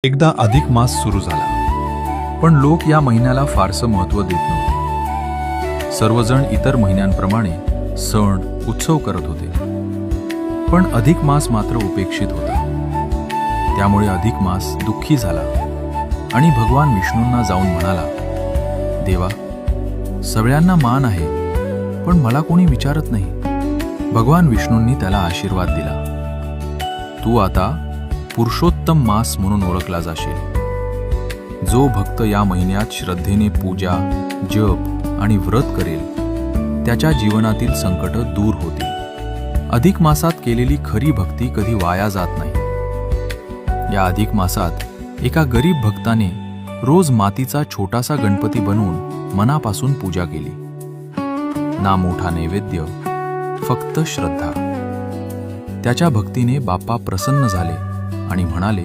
एकदा अधिक मास सुरू झाला, पण लोक या महिन्याला फारसं महत्त्व देत नव्हते. सर्वजण इतर महिन्यांप्रमाणे सण उत्सव करत होते, पण अधिक मास मात्र उपेक्षित होता. त्यामुळे अधिक मास दुःखी झाला आणि भगवान विष्णूंना जाऊन म्हणाला, देवा, सगळ्यांना मान आहे, पण मला कोणी विचारत नाही. भगवान विष्णूंनी त्याला आशीर्वाद दिला, तू आता पुरुषोत्तम मास म्हणून ओळखला जाशील. जो भक्त या महिन्यात श्रद्धेने पूजा, जप आणि व्रत करेल, त्याच्या जीवनातील संकट दूर होतील. अधिक मासात केलेली खरी भक्ती कधी वाया जात नाही. या अधिक मासात एका गरीब भक्ताने रोज मातीचा छोटासा गणपती बनवून मनापासून पूजा केली. ना मोठा नैवेद्य, फक्त श्रद्धा. त्याच्या भक्तीने बाप्पा प्रसन्न झाले आणि म्हणाले,